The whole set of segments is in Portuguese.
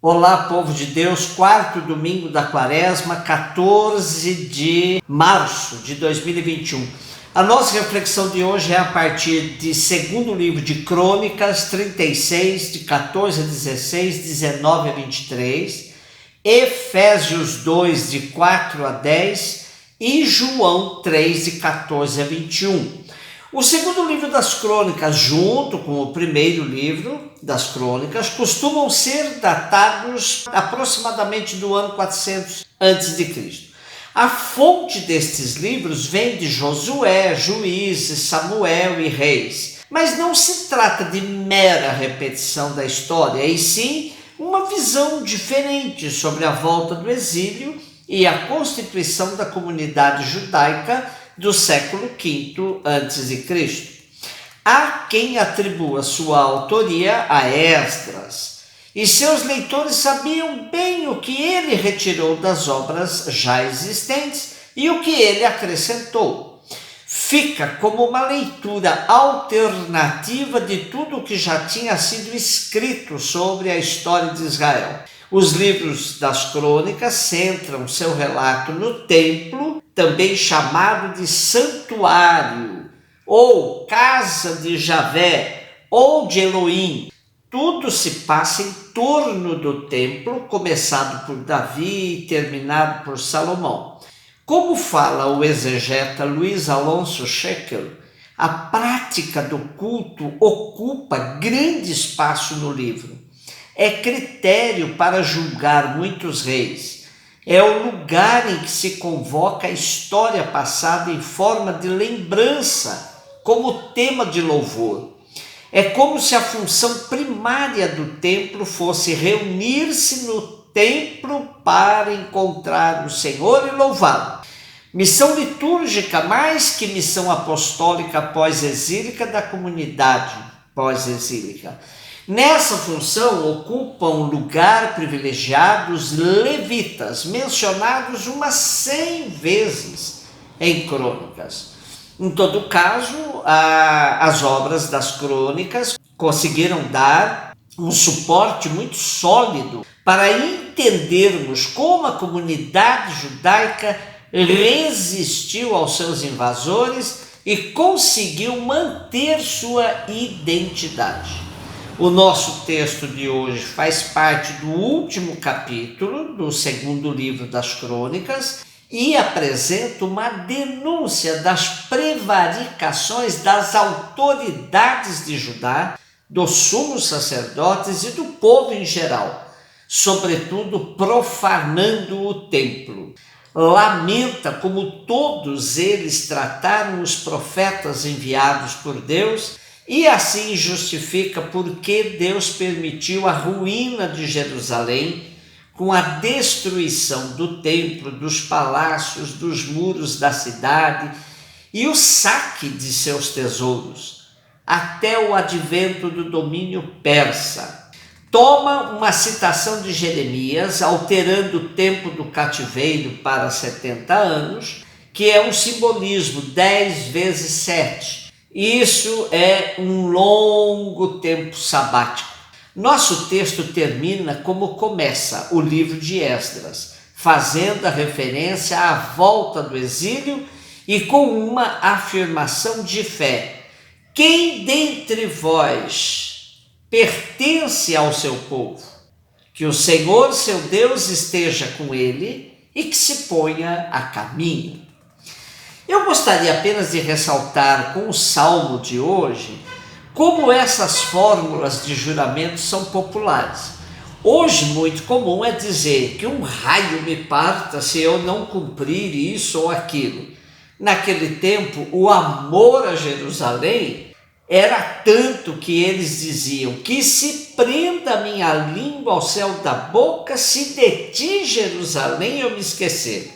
Olá, povo de Deus, quarto domingo da quaresma, 14 de março de 2021. A nossa reflexão de hoje é a partir de segundo livro de Crônicas 36, de 14 a 16, 19 a 23, Efésios 2, de 4 a 10 e João 3, de 14 a 21. O segundo livro das Crônicas, junto com o primeiro livro das Crônicas, costumam ser datados aproximadamente do ano 400 a.C. A fonte destes livros vem de Josué, Juízes, Samuel e Reis, mas não se trata de mera repetição da história, e sim uma visão diferente sobre a volta do exílio e a constituição da comunidade judaica do século V a.C. Há quem atribua sua autoria a Esdras, e seus leitores sabiam bem o que ele retirou das obras já existentes e o que ele acrescentou. Fica como uma leitura alternativa de tudo o que já tinha sido escrito sobre a história de Israel. Os livros das Crônicas centram seu relato no templo, também chamado de santuário, ou casa de Javé, ou de Elohim. Tudo se passa em torno do templo, começado por Davi e terminado por Salomão. Como fala o exegeta Luiz Alonso Scheckel, a prática do culto ocupa grande espaço no livro. É critério para julgar muitos reis. É o lugar em que se convoca a história passada em forma de lembrança, como tema de louvor. É como se a função primária do templo fosse reunir-se no templo para encontrar o Senhor e louvá-lo. Missão litúrgica mais que missão apostólica pós-exílica da comunidade pós-exílica. Nessa função ocupam lugar privilegiado os levitas, mencionados umas 100 vezes em Crônicas. Em todo caso, as obras das Crônicas conseguiram dar um suporte muito sólido para entendermos como a comunidade judaica resistiu aos seus invasores e conseguiu manter sua identidade. O nosso texto de hoje faz parte do último capítulo do segundo livro das Crônicas e apresenta uma denúncia das prevaricações das autoridades de Judá, dos sumos sacerdotes e do povo em geral, sobretudo profanando o templo. Lamenta como todos eles trataram os profetas enviados por Deus e assim justifica por que Deus permitiu a ruína de Jerusalém com a destruição do templo, dos palácios, dos muros da cidade e o saque de seus tesouros, até o advento do domínio persa. Toma uma citação de Jeremias, alterando o tempo do cativeiro para 70 anos, que é um simbolismo, 10 vezes 7. Isso é um longo tempo sabático. Nosso texto termina como começa o livro de Esdras, fazendo a referência à volta do exílio e com uma afirmação de fé. Quem dentre vós pertence ao seu povo? Que o Senhor, seu Deus, esteja com ele e que se ponha a caminho. Eu gostaria apenas de ressaltar com o salmo de hoje como essas fórmulas de juramento são populares. Hoje, muito comum é dizer que um raio me parta se eu não cumprir isso ou aquilo. Naquele tempo, o amor a Jerusalém era tanto que eles diziam que se prenda a minha língua ao céu da boca, se de ti, Jerusalém, eu me esquecer.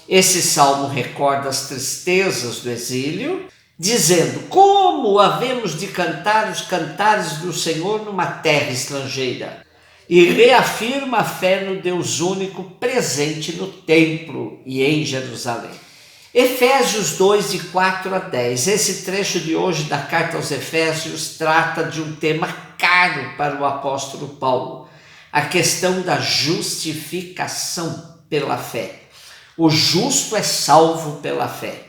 Esse salmo recorda as tristezas do exílio, dizendo como havemos de cantar os cantares do Senhor numa terra estrangeira, e reafirma a fé no Deus único presente no templo e em Jerusalém. Efésios 2, de 4 a 10. Esse trecho de hoje da carta aos Efésios trata de um tema caro para o apóstolo Paulo: a questão da justificação pela fé. O justo é salvo pela fé.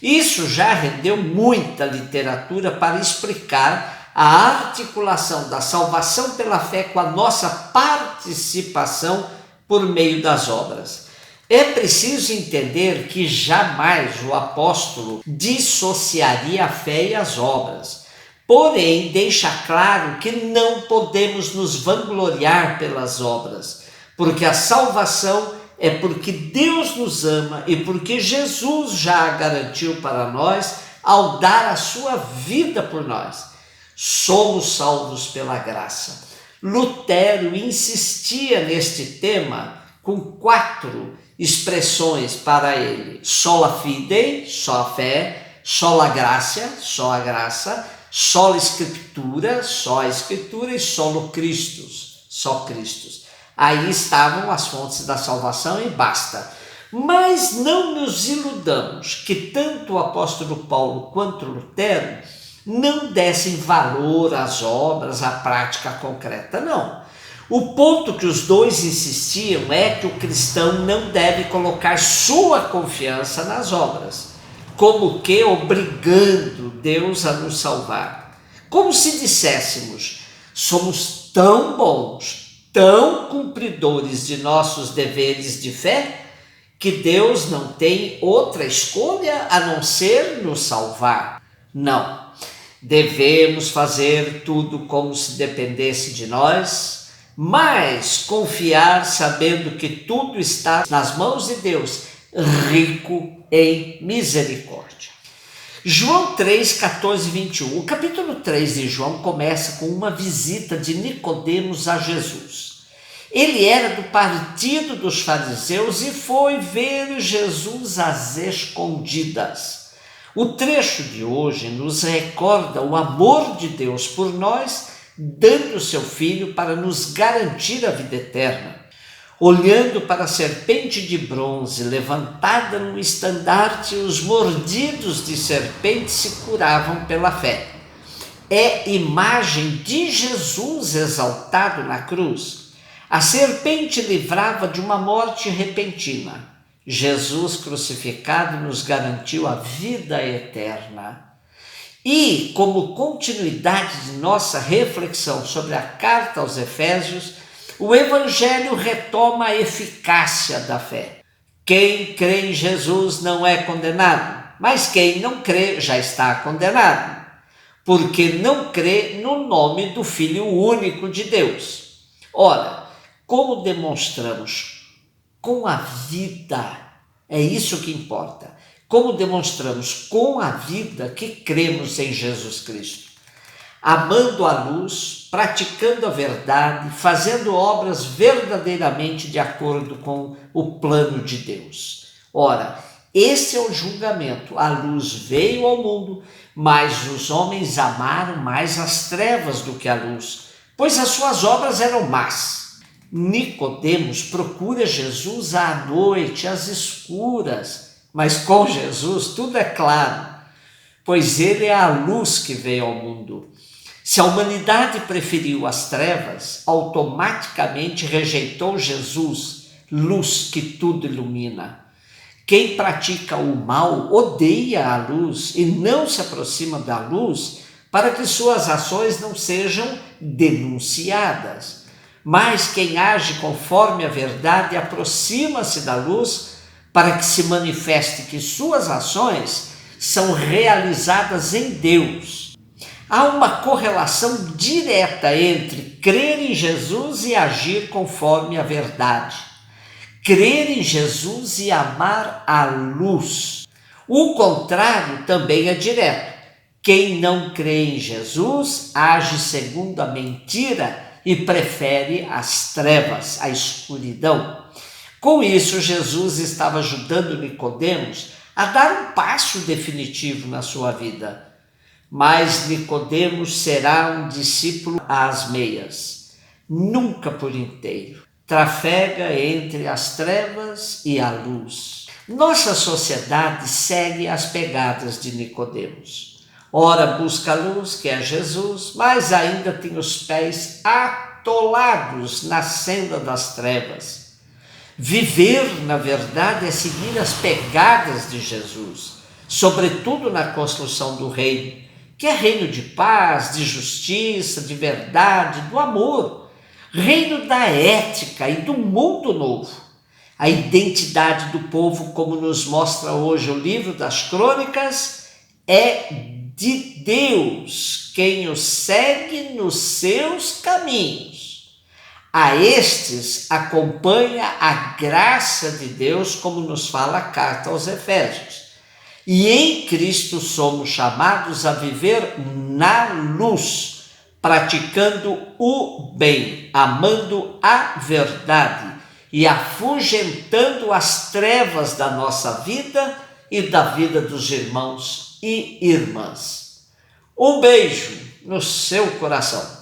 Isso já rendeu muita literatura para explicar a articulação da salvação pela fé com a nossa participação por meio das obras. É preciso entender que jamais o apóstolo dissociaria a fé e as obras. Porém, deixa claro que não podemos nos vangloriar pelas obras, porque a salvação é porque Deus nos ama e porque Jesus já a garantiu para nós ao dar a sua vida por nós. Somos salvos pela graça. Lutero insistia neste tema com 4 expressões para ele: sola fide, só a fé; sola gratia, só a graça; sola escritura, só a escritura; e solo Christus, só Cristo. Aí estavam as fontes da salvação e basta. Mas não nos iludamos que tanto o apóstolo Paulo quanto Lutero não dessem valor às obras, à prática concreta, não. O ponto que os dois insistiam é que o cristão não deve colocar sua confiança nas obras, como que obrigando Deus a nos salvar. Como se disséssemos: somos tão bons, tão cumpridores de nossos deveres de fé, que Deus não tem outra escolha a não ser nos salvar. Não. Devemos fazer tudo como se dependesse de nós, mas confiar sabendo que tudo está nas mãos de Deus, rico em misericórdia. João 3, 14 e 21. O capítulo 3 de João começa com uma visita de Nicodemos a Jesus. Ele era do partido dos fariseus e foi ver Jesus às escondidas. O trecho de hoje nos recorda o amor de Deus por nós, dando o seu Filho para nos garantir a vida eterna. Olhando para a serpente de bronze levantada no estandarte, os mordidos de serpente se curavam pela fé. É imagem de Jesus exaltado na cruz. A serpente livrava de uma morte repentina. Jesus crucificado nos garantiu a vida eterna. E, como continuidade de nossa reflexão sobre a carta aos Efésios, o Evangelho retoma a eficácia da fé. Quem crê em Jesus não é condenado, mas quem não crê já está condenado, porque não crê no nome do Filho único de Deus. Ora, como demonstramos com a vida, é isso que importa, como demonstramos com a vida que cremos em Jesus Cristo? Amando a luz, praticando a verdade, fazendo obras verdadeiramente de acordo com o plano de Deus. Ora, esse é o julgamento. A luz veio ao mundo, mas os homens amaram mais as trevas do que a luz, pois as suas obras eram más. Nicodemos procura Jesus à noite, às escuras, mas com Jesus tudo é claro, pois ele é a luz que veio ao mundo. Se a humanidade preferiu as trevas, automaticamente rejeitou Jesus, luz que tudo ilumina. Quem pratica o mal odeia a luz e não se aproxima da luz para que suas ações não sejam denunciadas. Mas quem age conforme a verdade aproxima-se da luz para que se manifeste que suas ações são realizadas em Deus. Há uma correlação direta entre crer em Jesus e agir conforme a verdade. Crer em Jesus e amar a luz. O contrário também é direto. Quem não crê em Jesus age segundo a mentira e prefere as trevas, a escuridão. Com isso, Jesus estava ajudando Nicodemos a dar um passo definitivo na sua vida. Mas Nicodemos será um discípulo às meias, nunca por inteiro. Trafega entre as trevas e a luz. Nossa sociedade segue as pegadas de Nicodemos. Ora busca a luz, que é Jesus, mas ainda tem os pés atolados na senda das trevas. Viver, na verdade, é seguir as pegadas de Jesus, sobretudo na construção do reino, que é reino de paz, de justiça, de verdade, do amor, reino da ética e do mundo novo. A identidade do povo, como nos mostra hoje o livro das Crônicas, é de Deus, quem o segue nos seus caminhos. A estes acompanha a graça de Deus, como nos fala a carta aos Efésios. E em Cristo somos chamados a viver na luz, praticando o bem, amando a verdade e afugentando as trevas da nossa vida e da vida dos irmãos e irmãs. Um beijo no seu coração.